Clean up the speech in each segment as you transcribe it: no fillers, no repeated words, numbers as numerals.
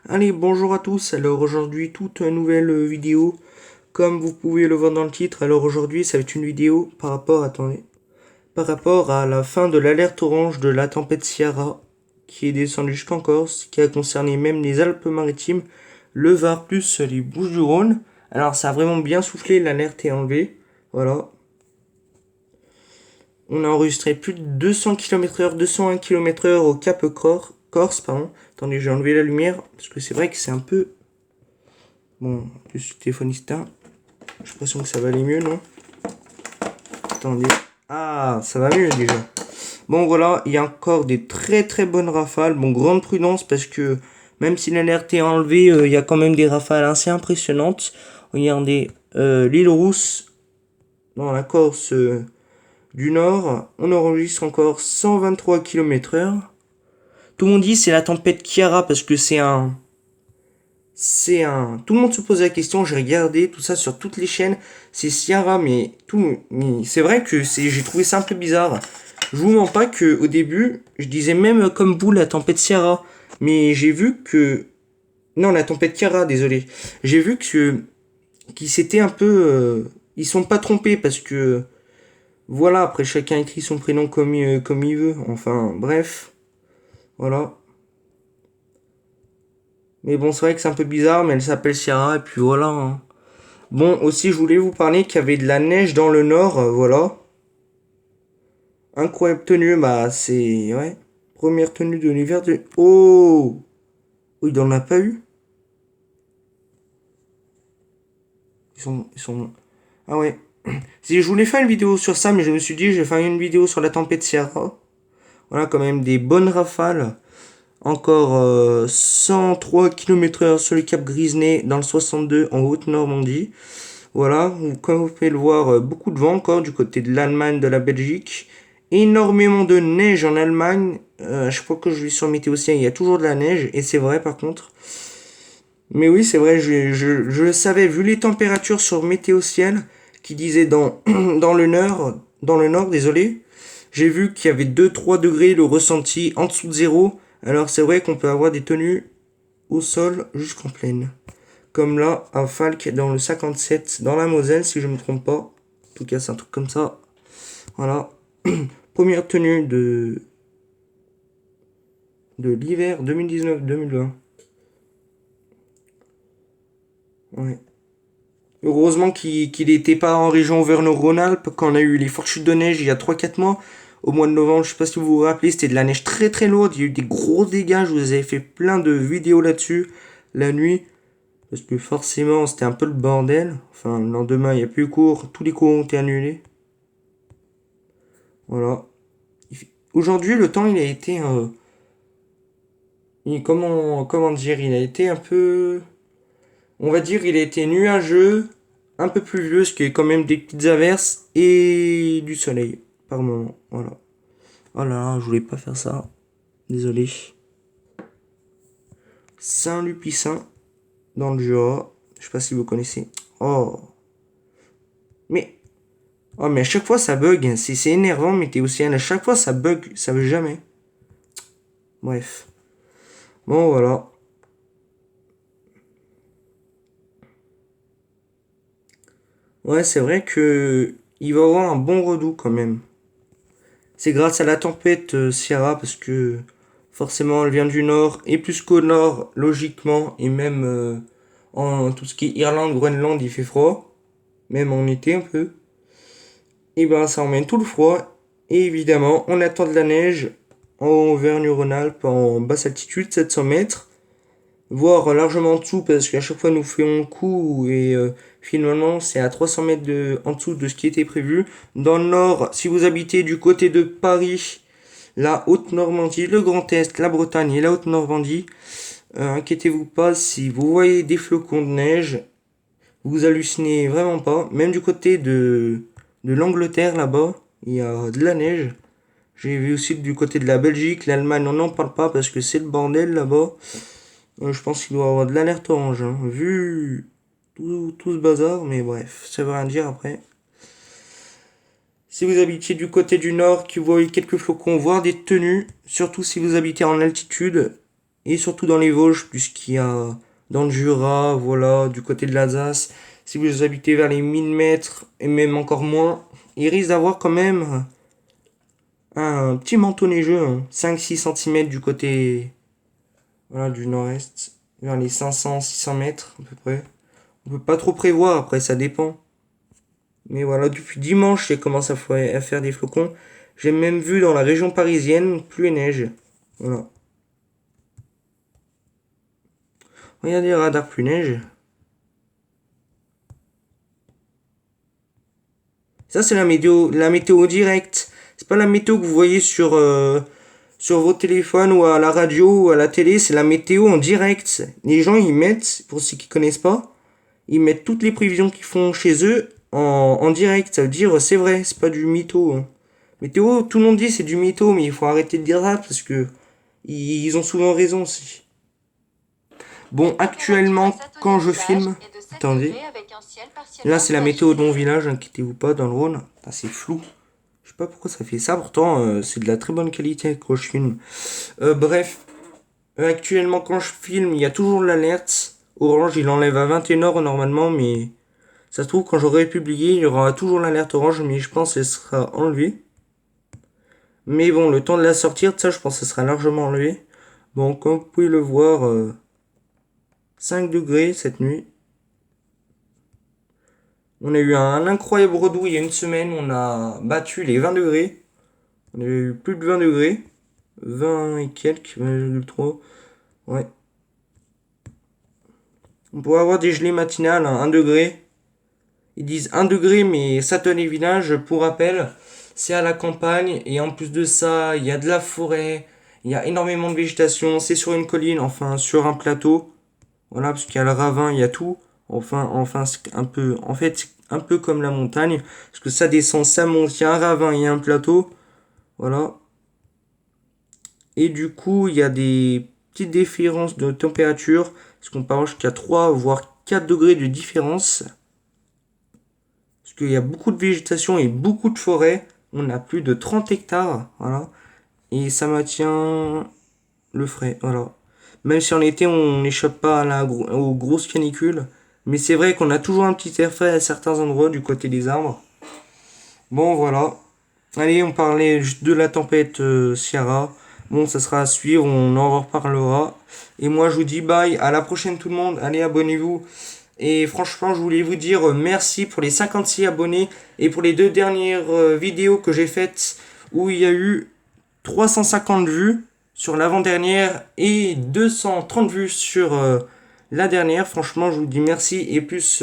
Allez, bonjour à tous. Alors aujourd'hui, toute nouvelle vidéo. Comme vous pouvez le voir dans le titre, alors aujourd'hui, ça va être une vidéo par rapport, attendez, par rapport à la fin de l'alerte orange de la tempête Ciara, qui est descendue jusqu'en Corse, qui a concerné même les Alpes-Maritimes, le Var plus les Bouches-du-Rhône. Alors ça a vraiment bien soufflé, l'alerte est enlevée. Voilà. On a enregistré plus de 200 km/h, 201 km/h au Cap Corse, pardon. Attendez, j'ai enlevé la lumière, parce que c'est vrai que c'est un peu... Bon, en plus, le téléphone est éteint. J'ai l'impression que ça va aller mieux, non? Attendez. Ah, ça va mieux déjà. Bon, voilà, il y a encore des très très bonnes rafales. Bon, grande prudence parce que même si l'alerte est enlevée, il y a quand même des rafales assez impressionnantes. Regardez, l'île Rousse, dans la Corse du Nord, on enregistre encore 123 km/h. Tout le monde dit c'est la tempête Chiara parce que tout le monde se pose la question, j'ai regardé tout ça sur toutes les chaînes, c'est Ciara, mais c'est vrai que j'ai trouvé ça un peu bizarre. Je vous mens pas que au début, je disais même comme vous la tempête Ciara, mais j'ai vu que, non, la tempête Chiara, désolé, j'ai vu que, qu'ils s'étaient un peu, ils sont pas trompés parce que, voilà, après chacun écrit son prénom comme il veut, enfin, bref, voilà. Mais bon, c'est vrai que c'est un peu bizarre, mais elle s'appelle Ciara, et puis voilà, hein. Bon, aussi, je voulais vous parler qu'il y avait de la neige dans le nord, voilà. Incroyable tenue, bah c'est... Ouais. Première tenue de l'hiver de... Oh! Oh, il n'en a pas eu? Ils sont... Ah ouais. Si je voulais faire une vidéo sur ça, mais je me suis dit, je vais faire une vidéo sur la tempête Sierra. Voilà, quand même des bonnes rafales. Encore 103 km/h sur le cap Grisnez, dans le 62 en Haute-Normandie. Voilà, comme vous pouvez le voir, beaucoup de vent encore du côté de l'Allemagne, de la Belgique. Énormément de neige en Allemagne. À chaque fois que je vais sur Météo Ciel, il y a toujours de la neige. Et c'est vrai par contre. Mais oui, c'est vrai, je le savais, vu les températures sur Météo Ciel, qui disait dans le nord, désolé, j'ai vu qu'il y avait 2-3 degrés le ressenti en dessous de zéro. Alors c'est vrai qu'on peut avoir des tenues au sol jusqu'en plaine. Comme là, à Falk, dans le 57, dans la Moselle, si je ne me trompe pas. En tout cas, c'est un truc comme ça. Voilà. Première tenue de l'hiver 2019-2020. Ouais. Heureusement qu'il n'était pas en région Auvergne-Rhône-Alpes quand on a eu les fortes chutes de neige il y a 3-4 mois. Au mois de novembre, je sais pas si vous vous rappelez, c'était de la neige très très lourde. Il y a eu des gros dégâts. Je vous avais fait plein de vidéos là-dessus la nuit. Parce que forcément, c'était un peu le bordel. Enfin, le lendemain, il n'y a plus de cours. Tous les cours ont été annulés. Voilà. Aujourd'hui, le temps, il a été... comment dire? Il a été un peu... On va dire, il a été nuageux, un peu pluvieux, ce qui est quand même des petites averses, et du soleil, par moment. Voilà. Oh là là, je voulais pas faire ça. Désolé. Saint-Lupicin, dans le Jura. Je sais pas si vous connaissez. Oh. Mais... Oh, mais à chaque fois, ça bug. C'est énervant, Météo Ciel. À chaque fois, ça bug. Ça veut jamais. Bref. Bon, voilà. Ouais, c'est vrai que il va avoir un bon redout quand même. C'est grâce à la tempête Sierra parce que forcément elle vient du nord et plus qu'au nord logiquement et même en tout ce qui est Irlande, Groenland il fait froid, même en été un peu. Et ben ça emmène tout le froid et évidemment on attend de la neige en Auvergne-Rhône-Alpes en basse altitude 700 mètres voire largement en dessous parce qu'à chaque fois nous faisons le coup et finalement c'est à 300 mètres en dessous de ce qui était prévu. Dans le nord, si vous habitez du côté de Paris, la Haute-Normandie, le Grand Est, la Bretagne et la Haute-Normandie, inquiétez-vous pas si vous voyez des flocons de neige, vous hallucinez vraiment pas. Même du côté de l'Angleterre là-bas, il y a de la neige. J'ai vu aussi du côté de la Belgique, l'Allemagne, on n'en parle pas parce que c'est le bordel là-bas. Je pense qu'il doit y avoir de l'alerte orange, hein, vu tout ce bazar, mais bref, ça veut rien dire après. Si vous habitez du côté du nord, que vous voyez quelques flocons, voire des tenues, surtout si vous habitez en altitude, et surtout dans les Vosges, puisqu'il y a dans le Jura, voilà, du côté de l'Alsace. Si vous habitez vers les 1000 mètres et même encore moins, il risque d'avoir quand même un petit manteau neigeux, hein, 5-6 cm du côté voilà, du nord-est, vers les 500-600 mètres à peu près. On peut pas trop prévoir, après ça dépend. Mais voilà, depuis dimanche, j'ai commencé à faire des flocons. J'ai même vu dans la région parisienne pluie et neige. Voilà. Regardez le radar pluie neige. Ça, c'est la météo directe. C'est pas la météo que vous voyez sur vos téléphones ou à la radio ou à la télé. C'est la météo en direct. Les gens, ils mettent, pour ceux qui connaissent pas, ils mettent toutes les prévisions qu'ils font chez eux en direct. Ça veut dire, c'est vrai, c'est pas du mytho, hein. Météo, tout le monde dit c'est du mytho, mais il faut arrêter de dire ça parce que ils ont souvent raison aussi. Bon, actuellement, quand je filme, attendez, là c'est la météo de mon village, inquiétez-vous pas, dans le Rhône. Ah, c'est flou. Je sais pas pourquoi ça fait ça, pourtant c'est de la très bonne qualité quand je filme. Bref, actuellement quand je filme, il y a toujours l'alerte. Orange, il enlève à 21h normalement, mais ça se trouve quand j'aurai publié, il y aura toujours l'alerte orange, mais je pense qu'elle sera enlevée. Mais bon, le temps de la sortir, ça, je pense que ça sera largement enlevé. Bon, comme vous pouvez le voir, 5 degrés cette nuit. On a eu un incroyable redout il y a une semaine. On a battu les 20 degrés. On a eu plus de 20 degrés. 20 et quelques, 20,3. Ouais. On pourrait avoir des gelées matinales à 1 degré. Ils disent 1 degré, mais ça tenait village, pour rappel, c'est à la campagne. Et en plus de ça, il y a de la forêt. Il y a énormément de végétation. C'est sur une colline, enfin sur un plateau. Voilà, parce qu'il y a le ravin, il y a tout. Enfin, c'est un peu, en fait, c'est un peu comme la montagne, parce que ça descend, ça monte, il y a un ravin, il y a un plateau. Voilà. Et du coup, il y a des petites différences de température, parce qu'on parle jusqu'à 3 voire 4 degrés de différence. Parce qu'il y a beaucoup de végétation et beaucoup de forêt. On a plus de 30 hectares, voilà. Et ça maintient le frais, voilà. Même si en été on n'échappe pas aux grosses canicules. Mais c'est vrai qu'on a toujours un petit air frais à certains endroits du côté des arbres. Bon voilà. Allez, on parlait juste de la tempête Ciara. Bon, ça sera à suivre, on en reparlera. Et moi je vous dis bye, à la prochaine tout le monde. Allez, abonnez-vous. Et franchement, je voulais vous dire merci pour les 56 abonnés et pour les deux dernières vidéos que j'ai faites où il y a eu 350 vues sur l'avant-dernière et 230 vues sur la dernière. Franchement, je vous dis merci. Et plus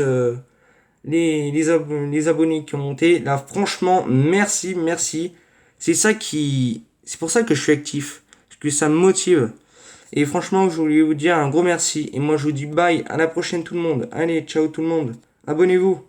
les abonnés qui ont monté. Là, franchement, merci, merci. C'est pour ça que je suis actif. Parce que ça me motive. Et franchement, je voulais vous dire un gros merci. Et moi, je vous dis bye. À la prochaine, tout le monde. Allez, ciao tout le monde. Abonnez-vous.